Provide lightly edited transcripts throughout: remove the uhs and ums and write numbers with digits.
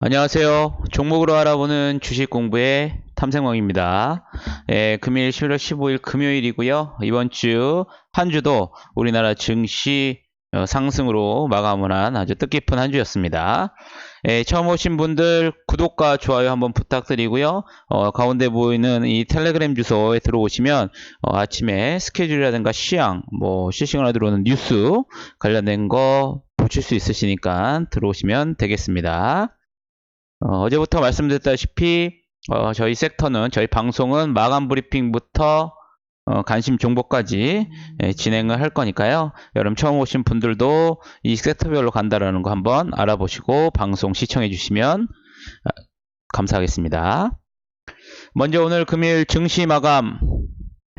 안녕하세요. 종목으로 알아보는 주식 공부의 탐색왕입니다. 금일 11월 15일 금요일이고요. 이번 주 한 주도 우리나라 증시 상승으로 마감을 한 아주 뜻깊은 한 주였습니다. 처음 오신 분들 구독과 좋아요 한번 부탁드리고요. 가운데 보이는 이 텔레그램 주소에 들어오시면 아침에 스케줄이라든가 시황, 실시간으로 들어오는 뉴스 관련된 거 보실 수 있으시니까 들어오시면 되겠습니다. 어제부터 말씀드렸다시피 저희 섹터는 저희 방송은 마감 브리핑부터 관심 정보까지 진행을 할 거니까요. 여러분 처음 오신 분들도 이 섹터별로 간다라는 거 한번 알아보시고 방송 시청해 주시면 감사하겠습니다. 먼저 오늘 금일 증시 마감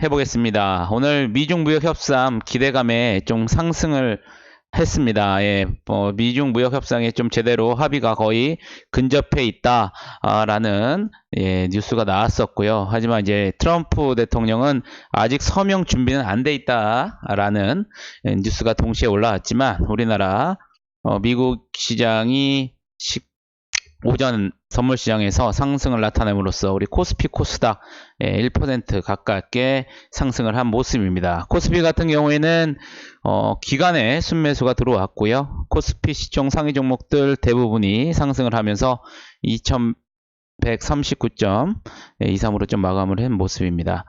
해보겠습니다. 오늘 미중 무역 협상 기대감에 좀 상승을 했습니다. 미중 무역 협상에 좀 제대로 합의가 거의 근접해 있다라는 뉴스가 나왔었고요. 하지만 이제 트럼프 대통령은 아직 서명 준비는 안 돼 있다라는 뉴스가 동시에 올라왔지만 우리나라 미국 시장이 오전 선물 시장에서 상승을 나타냄으로써 우리 코스피 코스닥 1% 가깝게 상승을 한 모습입니다. 코스피 같은 경우에는 기간에 순매수가 들어왔고요. 코스피 시총 상위 종목들 대부분이 상승을 하면서 2139.23으로 좀 마감을 한 모습입니다.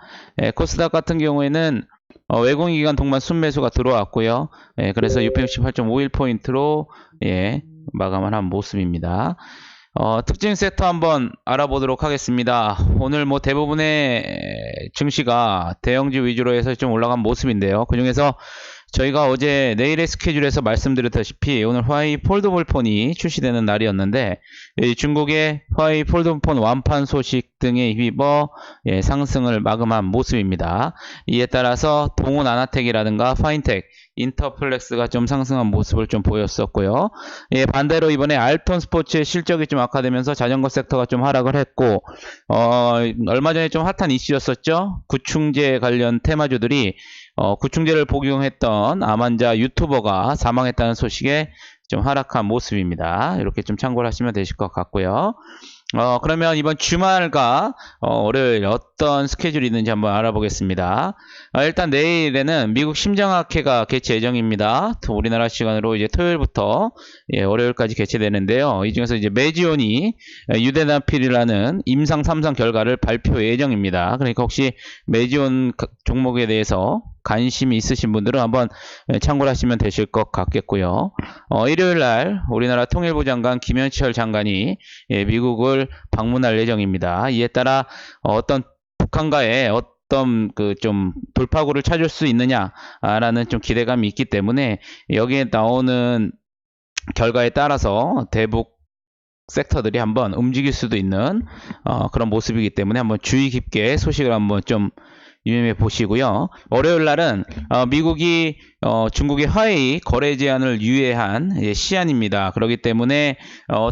코스닥 같은 경우에는 외국인기관 동반 순매수가 들어왔고요. 그래서 668.51포인트로 마감을 한 모습입니다. 특징 섹터 한번 알아보도록 하겠습니다. 오늘 대부분의 증시가 대형주 위주로 해서 좀 올라간 모습인데요. 그 중에서 저희가 어제 내일의 스케줄에서 말씀드렸다시피 오늘 화웨이 폴더블 폰이 출시되는 날이었는데 중국의 화웨이 폴더블 폰 완판 소식 등에 힘입어 상승을 마감한 모습입니다. 이에 따라서 동훈 아나텍이라든가 파인텍, 인터플렉스가 좀 상승한 모습을 좀 보였었고요. 반대로 이번에 알톤 스포츠의 실적이 좀 악화되면서 자전거 섹터가 좀 하락을 했고 얼마 전에 좀 핫한 이슈였었죠. 구충제 관련 테마주들이 구충제를 복용했던 암환자 유튜버가 사망했다는 소식에 좀 하락한 모습입니다. 이렇게 좀 참고를 하시면 되실 것 같고요. 그러면 이번 주말과 월요일 어떤 스케줄이 있는지 한번 알아보겠습니다. 일단 내일에는 미국 심장학회가 개최 예정입니다. 우리나라 시간으로 이제 토요일부터 월요일까지 개최되는데요. 이 중에서 이제 메지온이 유대나필이라는 임상 3상 결과를 발표 예정입니다. 그러니까 혹시 메지온 종목에 대해서 관심이 있으신 분들은 한번 참고를 하시면 되실 것 같겠고요. 일요일날 우리나라 통일부 장관 김현철 장관이 미국을 방문할 예정입니다. 이에 따라 어떤 북한과의 어떤 좀 돌파구를 찾을 수 있느냐라는 좀 기대감이 있기 때문에 여기에 나오는 결과에 따라서 대북 섹터들이 한번 움직일 수도 있는 그런 모습이기 때문에 한번 주의 깊게 소식을 한번 좀 유념해 보시고요. 월요일 날은 미국이 중국의 화웨이 거래 제한을 유예한 시한입니다. 그렇기 때문에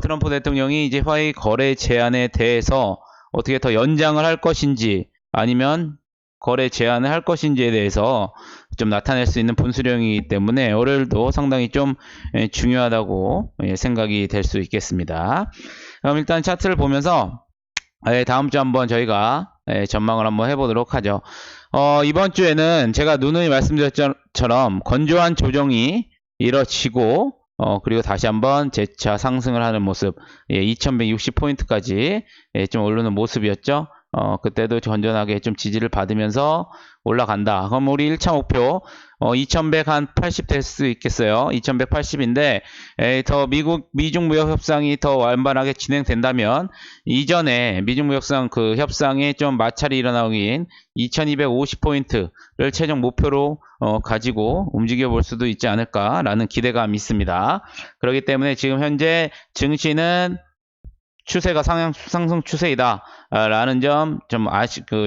트럼프 대통령이 이제 화웨이 거래 제한에 대해서 어떻게 더 연장을 할 것인지 아니면 거래 제한을 할 것인지에 대해서 좀 나타낼 수 있는 분수령이기 때문에 월요일도 상당히 좀 중요하다고 생각이 될 수 있겠습니다. 그럼 일단 차트를 보면서 다음 주 한번 저희가 전망을 한번 해보도록 하죠. 이번 주에는 제가 누누이 말씀드렸처럼 건조한 조정이 이뤄지고 그리고 다시 한번 재차 상승을 하는 모습 2160포인트까지 좀 오르는 모습이었죠. 그때도 건전하게 좀 지지를 받으면서 올라간다. 그럼 우리 1차 목표 2100 한 80 될 수 있겠어요. 2180인데 더 미중 무역 협상이 더 완만하게 진행된다면 이전에 미중 무역 협상에 좀 마찰이 일어나긴 2250포인트를 최종 목표로 가지고 움직여 볼 수도 있지 않을까라는 기대감이 있습니다. 그렇기 때문에 지금 현재 증시는 추세가 상승 추세이다 라는 점 좀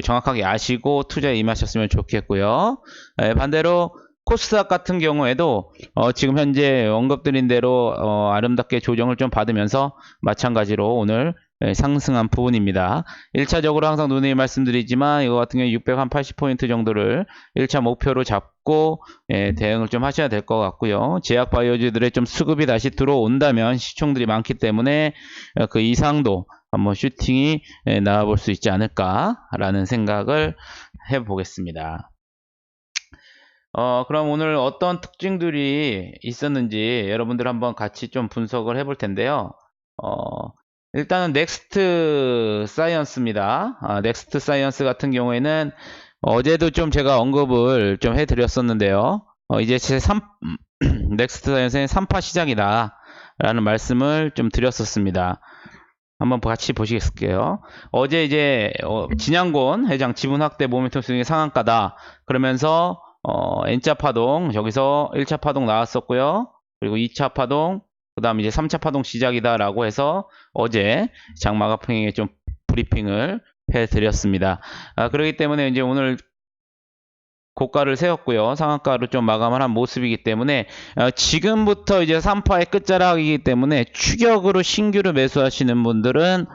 정확하게 아시고 투자에 임하셨으면 좋겠고요. 반대로 코스닥 같은 경우에도 지금 현재 언급드린 대로 아름답게 조정을 좀 받으면서 마찬가지로 오늘 상승한 부분입니다. 1차적으로 항상 누누이 말씀드리지만 이거 같은 경우 680포인트 정도를 1차 목표로 잡고 대응을 좀 하셔야 될 것 같고요. 제약 바이오주들의 좀 수급이 다시 들어온다면 시총들이 많기 때문에 그 이상도 한번 슈팅이 나와볼 수 있지 않을까라는 생각을 해보겠습니다. 그럼 오늘 어떤 특징들이 있었는지 여러분들 한번 같이 좀 분석을 해볼 텐데요. 일단은 넥스트 사이언스입니다. 넥스트 사이언스 같은 경우에는 어제도 좀 제가 언급을 좀 해드렸었는데요. 이제 넥스트 사이언스는 3파 시작이다 라는 말씀을 좀 드렸었습니다. 한번 같이 보시겠어요. 어제 이제 진양곤 회장 지분 확대 모멘텀 스윙의 상한가다 그러면서 N자 파동 저기서 1차 파동 나왔었고요. 그리고 2차 파동 그 다음 이제 3차 파동 시작이다 라고 해서 어제 장마가풍에 좀 브리핑을 해드렸습니다. 그렇기 때문에 이제 오늘 고가를 세웠고요. 상한가로 좀 마감을 한 모습이기 때문에 지금부터 이제 3파의 끝자락이기 때문에 추격으로 신규로 매수하시는 분들은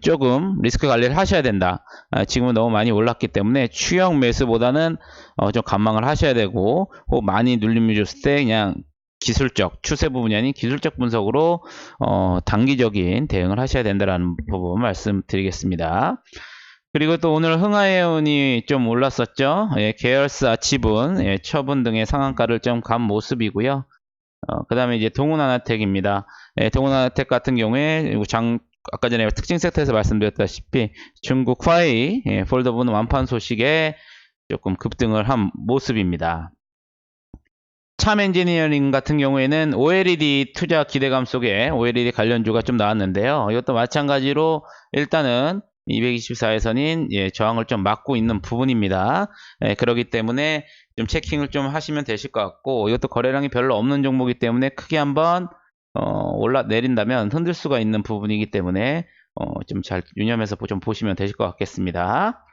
조금 리스크 관리를 하셔야 된다. 지금은 너무 많이 올랐기 때문에 추격 매수보다는 좀 관망을 하셔야 되고 많이 눌림을 줬을 때 그냥 기술적 추세 부분이 아닌 기술적 분석으로 단기적인 대응을 하셔야 된다라는 부분 말씀드리겠습니다. 그리고 또 오늘 흥하해운이 좀 올랐었죠. 계열사 지분, 처분 등의 상한가를 좀 간 모습이고요. 그 다음에 이제 동훈하나텍입니다. 동훈하나텍 같은 경우에 아까 전에 특징 세트에서 말씀드렸다시피 중국 화웨이 폴더분 완판 소식에 조금 급등을 한 모습입니다. 참 엔지니어링 같은 경우에는 OLED 투자 기대감 속에 OLED 관련주가 좀 나왔는데요. 이것도 마찬가지로 일단은 224에서는 저항을 좀 막고 있는 부분입니다. 그렇기 때문에 좀 체킹을 좀 하시면 되실 것 같고 이것도 거래량이 별로 없는 종목이기 때문에 크게 한번 내린다면 흔들 수가 있는 부분이기 때문에 좀 잘 유념해서 좀 보시면 되실 것 같겠습니다.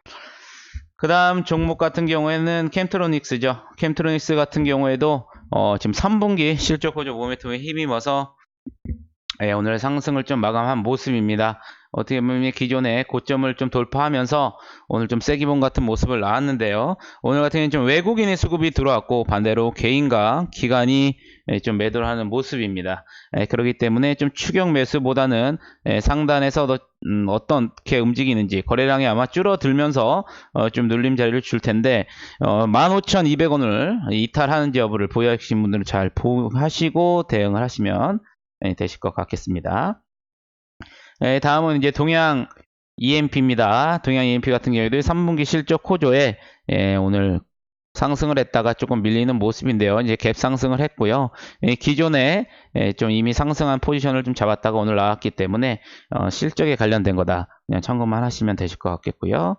그 다음 종목 같은 경우에는 캠트로닉스죠. 캠트로닉스 같은 경우에도 지금 3분기 실적 호조 모멘텀에 힘입어서 오늘 상승을 좀 마감한 모습입니다. 어떻게 보면 기존의 고점을 좀 돌파하면서 오늘 좀 세기본 같은 모습을 나왔는데요. 오늘 같은 경우는 좀 외국인의 수급이 들어왔고 반대로 개인과 기관이 좀 매도를 하는 모습입니다. 그렇기 때문에 좀 추격 매수보다는 상단에서 어떻게 움직이는지 거래량이 아마 줄어들면서 좀 눌림 자리를 줄 텐데 15,200원을 이탈하는지 여부를 보유하신 분들은 잘 보하시고 대응을 하시면 되실 것 같겠습니다. 다음은 이제 동양 EMP입니다. 동양 EMP 같은 경우에도 3분기 실적 호조에 오늘 상승을 했다가 조금 밀리는 모습인데요. 이제 갭 상승을 했고요. 기존에 좀 이미 상승한 포지션을 좀 잡았다가 오늘 나왔기 때문에 실적에 관련된 거다. 그냥 참고만 하시면 되실 것 같겠고요.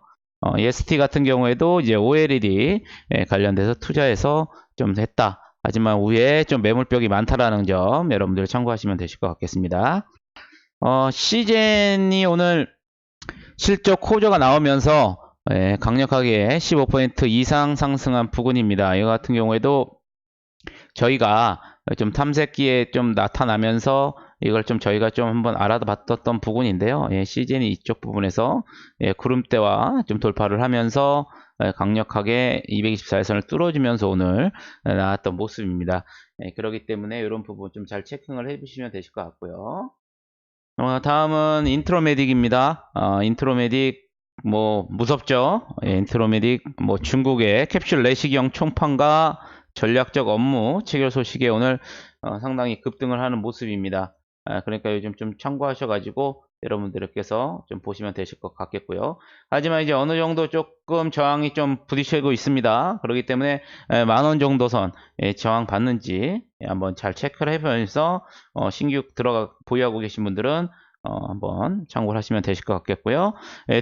ST 같은 경우에도 이제 OLED 관련돼서 투자해서 좀 했다. 하지만 위에 좀 매물벽이 많다라는 점 여러분들 참고하시면 되실 것 같겠습니다. 시젠이 오늘 실적 호조가 나오면서 강력하게 15% 이상 상승한 부분입니다. 이 같은 경우에도 저희가 좀 탐색기에 좀 나타나면서 이걸 좀 저희가 좀 한번 알아봤던 부분인데요. 시젠이 이쪽 부분에서 구름대와 좀 돌파를 하면서 강력하게 224일선을 뚫어주면서 오늘 나왔던 모습입니다. 그렇기 때문에 이런 부분 좀 잘 체킹을 해주시면 되실 것 같고요. 다음은 인트로메딕입니다. 인트로메딕 뭐 무섭죠. 인트로메딕 뭐 중국의 캡슐 내시경 총판과 전략적 업무 체결 소식에 오늘 상당히 급등을 하는 모습입니다. 그러니까 요즘 좀 참고하셔가지고 여러분들께서 좀 보시면 되실 것 같겠고요. 하지만 이제 어느 정도 조금 저항이 좀 부딪히고 있습니다. 그렇기 때문에 10,000원 정도 선 저항 받는지 한번 잘 체크를 해보면서 신규 보유하고 계신 분들은 한번 참고를 하시면 되실 것 같겠고요.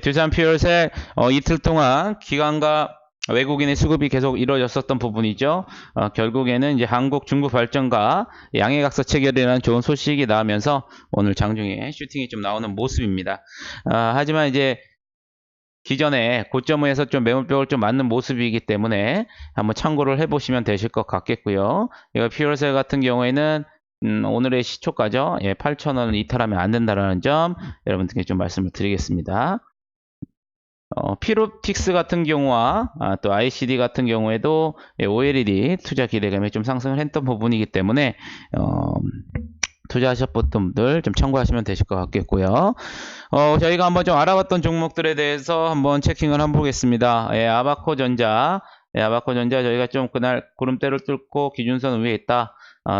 두산 퓨얼셀 이틀 동안 기관과 외국인의 수급이 계속 이루어졌었던 부분이죠. 결국에는 이제 한국 중국 발전과 양해각서 체결이라는 좋은 소식이 나오면서 오늘 장중에 슈팅이 좀 나오는 모습입니다. 하지만 이제 기존에 고점에서 좀 매물벽을 좀 맞는 모습이기 때문에 한번 참고를 해보시면 되실 것 같겠고요. 이거 퓨얼셀 같은 경우에는 오늘의 시초가죠. 예, 8,000원을 이탈하면 안 된다라는 점 여러분들께 좀 말씀을 드리겠습니다. 피롭틱스 같은 경우와 또 ICD 같은 경우에도 OLED 투자 기대감이 좀 상승을 했던 부분이기 때문에 투자하셨던 분들 좀 참고하시면 되실 것 같겠고요. 저희가 한번 좀 알아봤던 종목들에 대해서 한번 체킹을 한번 보겠습니다. 아바코전자, 아바코전자 저희가 좀 그날 구름대를 뚫고 기준선 위에 있다.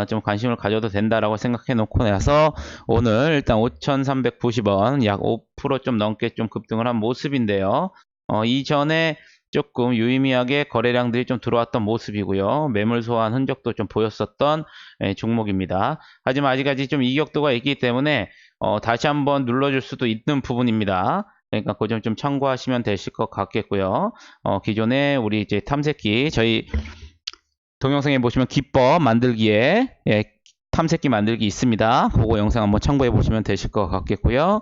좀 관심을 가져도 된다라고 생각해 놓고 나서 오늘 일단 5,390원 약 5% 좀 넘게 좀 급등을 한 모습인데요. 이전에 조금 유의미하게 거래량들이 좀 들어왔던 모습이고요. 매물 소환 흔적도 좀 보였었던 종목입니다. 하지만 아직까지 좀 이격도가 있기 때문에 다시 한번 눌러줄 수도 있는 부분입니다. 그러니까 그 점 좀 참고하시면 되실 것 같겠고요. 기존에 우리 이제 탐색기 저희 동영상에 보시면 기법 만들기에 탐색기 만들기 있습니다. 그거 영상 한번 참고해 보시면 되실 것 같겠고요.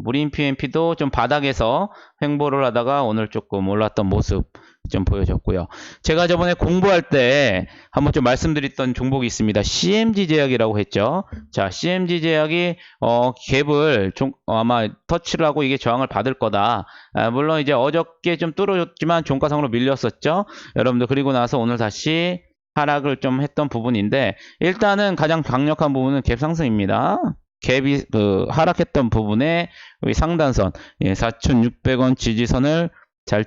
무림 PMP도 좀 바닥에서 횡보를 하다가 오늘 조금 올랐던 모습 좀 보여줬고요. 제가 저번에 공부할 때 한번 좀 말씀드렸던 종목이 있습니다. CMG 제약이라고 했죠. 자, CMG 제약이 갭을 아마 터치를 하고 이게 저항을 받을 거다. 물론 이제 어저께 좀 뚫어줬지만 종가상으로 밀렸었죠. 여러분들 그리고 나서 오늘 다시 하락을 좀 했던 부분인데 일단은 가장 강력한 부분은 갭 상승입니다. 갭이 하락했던 부분에 상단선 4,600원 지지선을 잘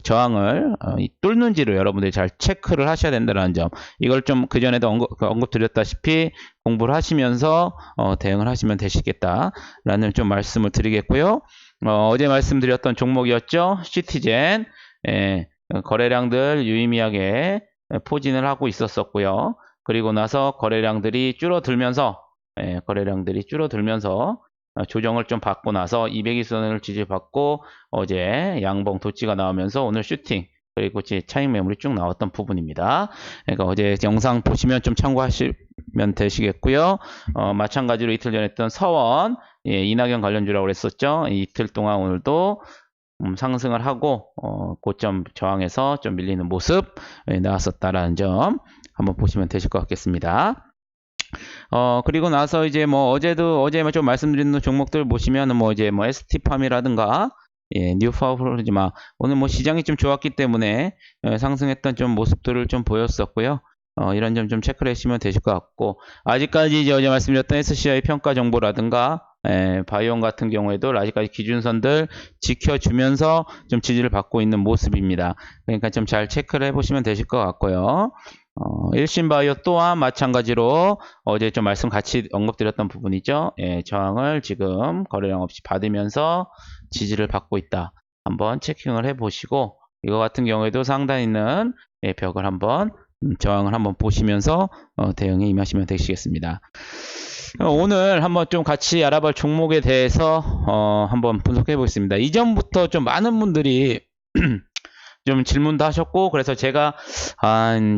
저항을 뚫는지를 여러분들이 잘 체크를 하셔야 된다는 점, 이걸 좀 그전에도 언급드렸다시피 공부를 하시면서 대응을 하시면 되시겠다라는 좀 말씀을 드리겠고요. 어제 말씀드렸던 종목이었죠. 시티젠 거래량들 유의미하게 포진을 하고 있었었고요. 그리고 나서 거래량들이 줄어들면서 조정을 좀 받고 나서 200일선을 지지받고 어제 양봉 도치가 나오면서 오늘 슈팅 그리고 차익 매물이 쭉 나왔던 부분입니다. 그러니까 어제 영상 보시면 좀 참고하시면 되시겠고요. 마찬가지로 이틀 전에 했던 서원 이낙연 관련주라고 그랬었죠. 이틀 동안 오늘도 상승을 하고 고점 저항에서 좀 밀리는 모습 나왔었다라는 점 한번 보시면 되실 것 같겠습니다. 그리고 나서 이제 어제 좀 말씀드린 종목들 보시면 이제 ST팜이라든가 뉴파워프로지마 오늘 시장이 좀 좋았기 때문에 상승했던 좀 모습들을 좀 보였었고요. 이런 점 좀 체크를 해주시면 되실 것 같고, 아직까지 이제 어제 말씀드렸던 SCI 평가 정보라든가 바이온 같은 경우에도 아직까지 기준선들 지켜주면서 좀 지지를 받고 있는 모습입니다. 그러니까 좀 잘 체크를 해보시면 되실 것 같고요. 일신바이오 또한 마찬가지로 어제 좀 말씀 같이 언급드렸던 부분이죠. 저항을 지금 거래량 없이 받으면서 지지를 받고 있다. 한번 체킹을 해보시고, 이거 같은 경우에도 상단에 있는 벽을 한번 저항을 한번 보시면서 대응에 임하시면 되시겠습니다. 오늘 한번 좀 같이 알아볼 종목에 대해서 한번 분석해 보겠습니다. 이전부터 좀 많은 분들이 좀 질문도 하셨고, 그래서 제가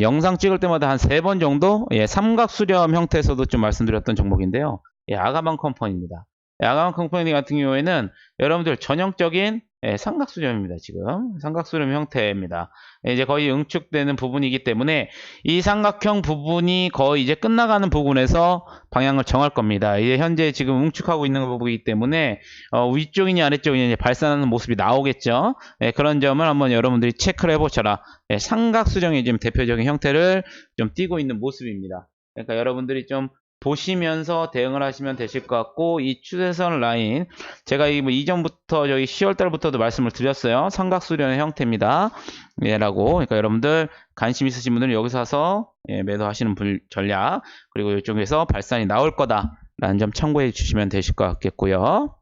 영상 찍을 때마다 한 3번 정도 삼각 수렴 형태에서도 좀 말씀드렸던 종목인데요. 아가방 컴퍼니입니다. 아가방 컴퍼니 같은 경우에는 여러분들 전형적인 삼각수렴입니다. 지금 삼각수렴 형태입니다. 이제 거의 응축되는 부분이기 때문에 이 삼각형 부분이 거의 이제 끝나가는 부분에서 방향을 정할 겁니다. 이제 현재 지금 응축하고 있는 부분이기 때문에 위쪽이냐 아래쪽이냐 이제 발산하는 모습이 나오겠죠. 그런 점을 한번 여러분들이 체크를 해보셔라. 삼각수렴의 지금 대표적인 형태를 좀 띄고 있는 모습입니다. 그러니까 여러분들이 좀 보시면서 대응을 하시면 되실 것 같고, 이 추세선 라인 제가 이전부터 저희 10월 달부터도 말씀을 드렸어요. 삼각수렴의 형태입니다. 라고. 그러니까 여러분들 관심 있으신 분들은 여기서 와서 매도하시는 전략, 그리고 이쪽에서 발산이 나올 거다라는 점 참고해 주시면 되실 것 같겠고요.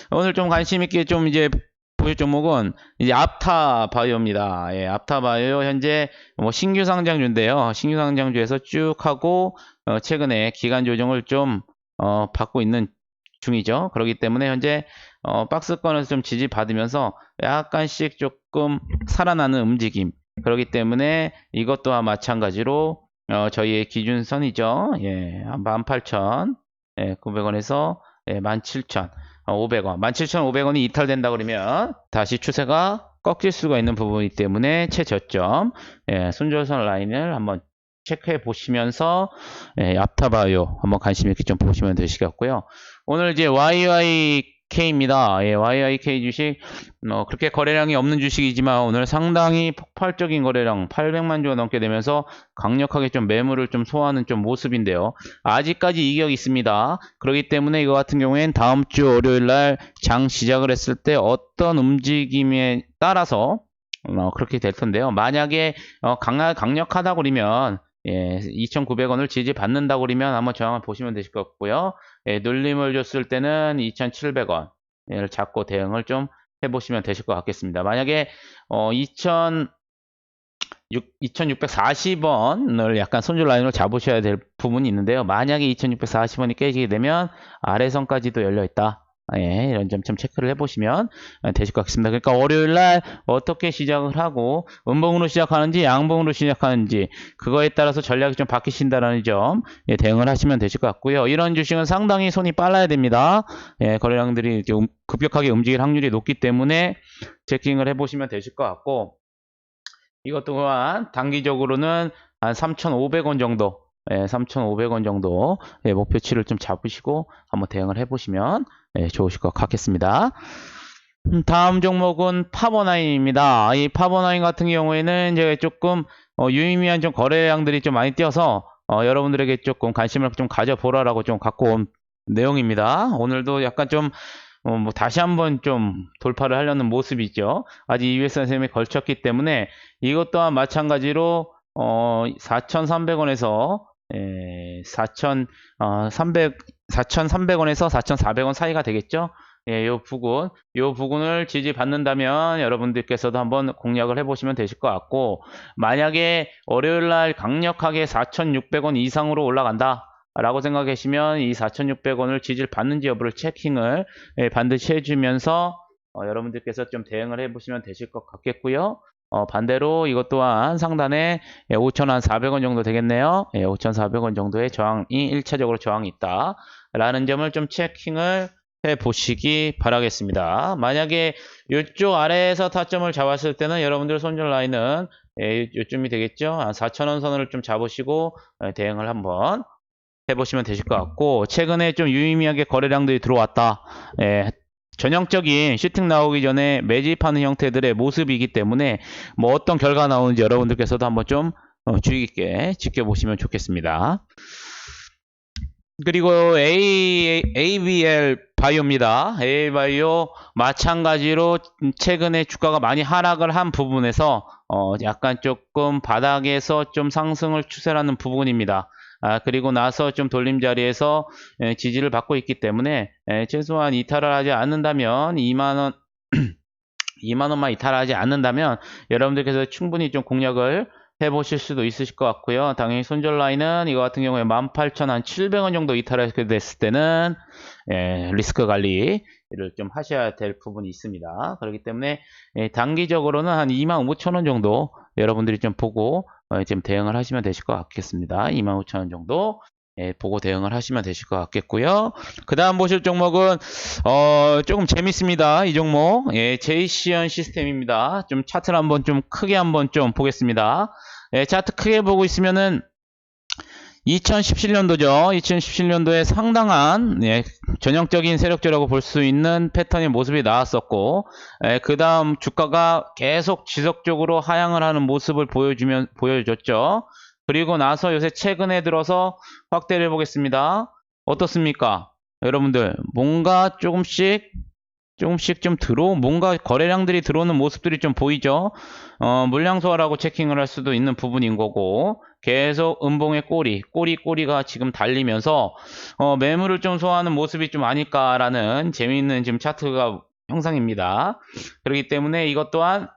오늘 좀 관심 있게 좀 이제 보실 종목은 이제 앞타바이오입니다. 앞타바이오 현재 신규 상장주인데요. 신규 상장주에서 쭉 하고 최근에 기간 조정을 좀 받고 있는 중이죠. 그렇기 때문에 현재 박스권에서 좀 지지받으면서 약간씩 조금 살아나는 움직임. 그렇기 때문에 이것 또한 마찬가지로 저희의 기준선이죠. 18,900원에서 17,500원. 17,500원이 이탈된다 그러면 다시 추세가 꺾일 수가 있는 부분이기 때문에 최저점 순조선 라인을 한번 체크해 보시면서 앞타바이오 한번 관심 있게 좀 보시면 되시겠고요. 오늘 이제 YYK입니다. YYK 주식 그렇게 거래량이 없는 주식이지만 오늘 상당히 폭발적인 거래량 800만 주가 넘게 되면서 강력하게 좀 매물을 좀 소화하는 좀 모습인데요. 아직까지 이격이 있습니다. 그렇기 때문에 이거 같은 경우엔 다음 주 월요일 날 장 시작을 했을 때 어떤 움직임에 따라서 그렇게 될 텐데요. 만약에 강력하다고 그러면 2,900원을 지지받는다고 그러면 한번 저항을 보시면 되실 것 같고요. 눌림을 줬을 때는 2,700원을 잡고 대응을 좀 해보시면 되실 것 같겠습니다. 만약에 2,640원을 약간 손절 라인으로 잡으셔야 될 부분이 있는데요. 만약에 2,640원이 깨지게 되면 아래선까지도 열려 있다. 이런 점 좀 체크를 해보시면 되실 것 같습니다. 그러니까 월요일 날 어떻게 시작을 하고 음봉으로 시작하는지 양봉으로 시작하는지 그거에 따라서 전략이 좀 바뀌신다는 점 대응을 하시면 되실 것 같고요. 이런 주식은 상당히 손이 빨라야 됩니다. 거래량들이 이렇게 급격하게 움직일 확률이 높기 때문에 체킹을 해보시면 되실 것 같고, 이것 또한 단기적으로는 한 3,500원 정도, 3,500원 정도 목표치를 좀 잡으시고 한번 대응을 해보시면 좋으실 것 같겠습니다. 다음 종목은 파버나인입니다. 이 파버나인 같은 경우에는 이제 조금 유의미한 좀 거래량들이 좀 많이 뛰어서 여러분들에게 조금 관심을 좀 가져보라라고 좀 갖고 온 내용입니다. 오늘도 약간 좀 뭐 다시 한번 좀 돌파를 하려는 모습이죠. 아직 이회선 셈에 걸쳤기 때문에 이것 또한 마찬가지로 4,300원에서 4,300원에서 4,400원 사이가 되겠죠. 요 부분을 지지받는다면 여러분들께서도 한번 공략을 해보시면 되실 것 같고, 만약에 월요일날 강력하게 4,600원 이상으로 올라간다 라고 생각하시면 이 4,600원을 지지를 받는지 여부를 체킹을 반드시 해주면서 여러분들께서 좀 대응을 해보시면 되실 것 같겠고요. 반대로 이것 또한 상단에 5,400원 정도 되겠네요. 5,400원 정도의 저항이 1차적으로 저항이 있다 라는 점을 좀 체킹을 해 보시기 바라겠습니다. 만약에 이쪽 아래에서 타점을 잡았을 때는 여러분들 손절 라인은 요쯤이 되겠죠. 4,000원 선을 좀 잡으시고 대응을 한번 해보시면 되실 것 같고, 최근에 좀 유의미하게 거래량들이 들어왔다. 전형적인 슈팅 나오기 전에 매집하는 형태들의 모습이기 때문에 뭐 어떤 결과 나오는지 여러분들께서도 한번 좀 주의 깊게 지켜보시면 좋겠습니다. 그리고 ABL 바이오입니다. ABL 바이오 마찬가지로 최근에 주가가 많이 하락을 한 부분에서 약간 조금 바닥에서 좀 상승을 추세하는 부분입니다. 그리고 나서 좀 돌림자리에서 지지를 받고 있기 때문에 최소한 이탈을 하지 않는다면 2만원 2만원만 이탈하지 않는다면 여러분들께서 충분히 좀 공략을 해보실 수도 있으실 것 같고요. 당연히 손절 라인은 이거 같은 경우에 18,700원 정도 이탈하게 됐을 때는 리스크 관리를 좀 하셔야 될 부분이 있습니다. 그렇기 때문에 단기적으로는 한 25,000원 정도 여러분들이 좀 보고 지금 대응을 하시면 되실 것 같겠습니다. 25,000원 정도 보고 대응을 하시면 되실 것 같겠고요. 그 다음 보실 종목은 조금 재밌습니다. 이 종목 제이시언 시스템입니다. 좀 차트를 한번 좀 크게 한번 좀 보겠습니다. 차트 크게 보고 있으면은 2017년도죠. 2017년도에 상당한 전형적인 세력주라고 볼 수 있는 패턴의 모습이 나왔었고, 그 다음 주가가 계속 지속적으로 하향을 하는 모습을 보여줬죠. 그리고 나서 요새 최근에 들어서 확대를 해보겠습니다. 어떻습니까? 여러분들 뭔가 조금씩 좀 뭔가 거래량들이 들어오는 모습들이 좀 보이죠. 물량 소화라고 체킹을 할 수도 있는 부분인 거고, 계속 음봉의 꼬리가 지금 달리면서 매물을 좀 소화하는 모습이 좀 아닐까라는 재미있는 지금 차트가 형상입니다. 그렇기 때문에 이것 또한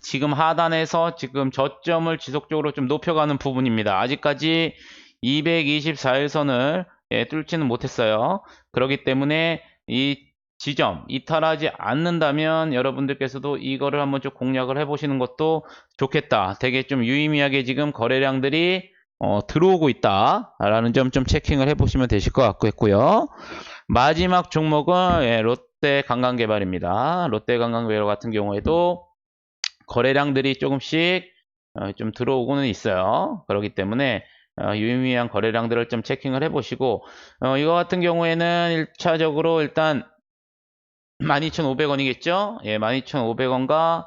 지금 하단에서 지금 저점을 지속적으로 좀 높여가는 부분입니다. 아직까지 224일선을 뚫지는 못했어요. 그렇기 때문에 이 지점 이탈하지 않는다면 여러분들께서도 이거를 한번 좀 공략을 해보시는 것도 좋겠다. 되게 좀 유의미하게 지금 거래량들이 들어오고 있다 라는 점 좀 체킹을 해보시면 되실 것 같고요. 마지막 종목은 롯데관광개발입니다. 롯데관광개발 같은 경우에도 거래량들이 조금씩 좀 들어오고는 있어요. 그렇기 때문에 유의미한 거래량들을 좀 체킹을 해보시고, 이거 같은 경우에는 1차적으로 일단 12,500원이겠죠? 예, 12,500원과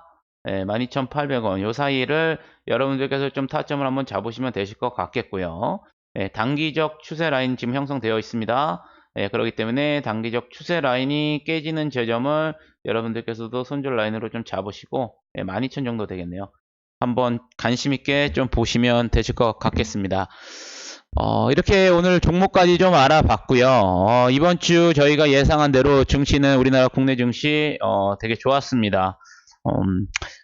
12,800원 요 사이를 여러분들께서 좀 타점을 한번 잡으시면 되실 것 같겠고요. 예, 단기적 추세 라인 지금 형성되어 있습니다. 예, 그렇기 때문에 단기적 추세 라인이 깨지는 지점을 여러분들께서도 손절 라인으로 좀 잡으시고 12,000 정도 되겠네요. 한번 관심 있게 좀 보시면 되실 것 같겠습니다. 이렇게 오늘 종목까지 좀 알아봤고요. 이번 주 저희가 예상한 대로 증시는 우리나라 국내 증시 되게 좋았습니다.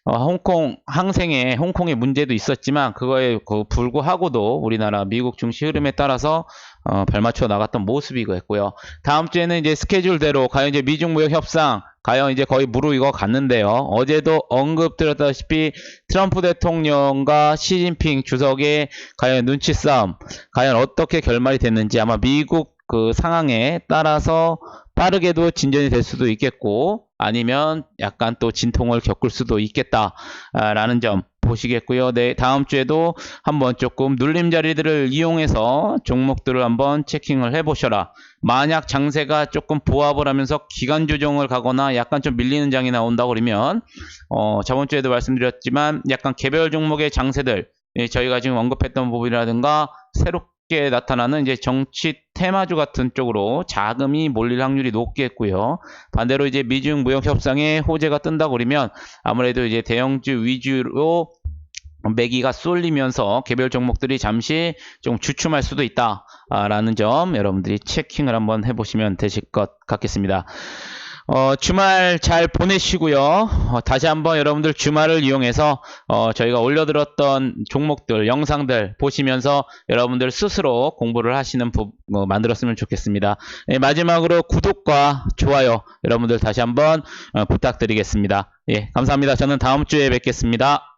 홍콩 항생에 홍콩의 문제도 있었지만 그거에 불구하고도 우리나라 미국 증시 흐름에 따라서 발맞춰 나갔던 모습이고요. 다음 주에는 이제 스케줄대로 과연 이제 미중 무역 협상 과연 이제 거의 무르익어 갔는데요. 어제도 언급드렸다시피 트럼프 대통령과 시진핑 주석의 과연 눈치 싸움, 과연 어떻게 결말이 됐는지 아마 미국 그 상황에 따라서 빠르게도 진전이 될 수도 있겠고 아니면 약간 또 진통을 겪을 수도 있겠다라는 점 보시겠고요. 네, 다음 주에도 한번 조금 눌림 자리들을 이용해서 종목들을 한번 체킹을 해보셔라. 만약 장세가 조금 보합을 하면서 기간 조정을 가거나 약간 좀 밀리는 장이 나온다 그러면 저번 주에도 말씀드렸지만 약간 개별 종목의 장세들 저희가 지금 언급했던 부분이라든가 새롭게 나타나는 이제 정치 테마주 같은 쪽으로 자금이 몰릴 확률이 높겠고요. 반대로 이제 미중 무역 협상에 호재가 뜬다 그러면 아무래도 이제 대형주 위주로 매기가 쏠리면서 개별 종목들이 잠시 좀 주춤할 수도 있다라는 점 여러분들이 체킹을 한번 해보시면 되실 것 같겠습니다. 주말 잘 보내시고요. 다시 한번 여러분들 주말을 이용해서 저희가 올려드렸던 종목들, 영상들 보시면서 여러분들 스스로 공부를 하시는 만들었으면 좋겠습니다. 네, 마지막으로 구독과 좋아요 여러분들 다시 한번 부탁드리겠습니다. 예, 감사합니다. 저는 다음 주에 뵙겠습니다.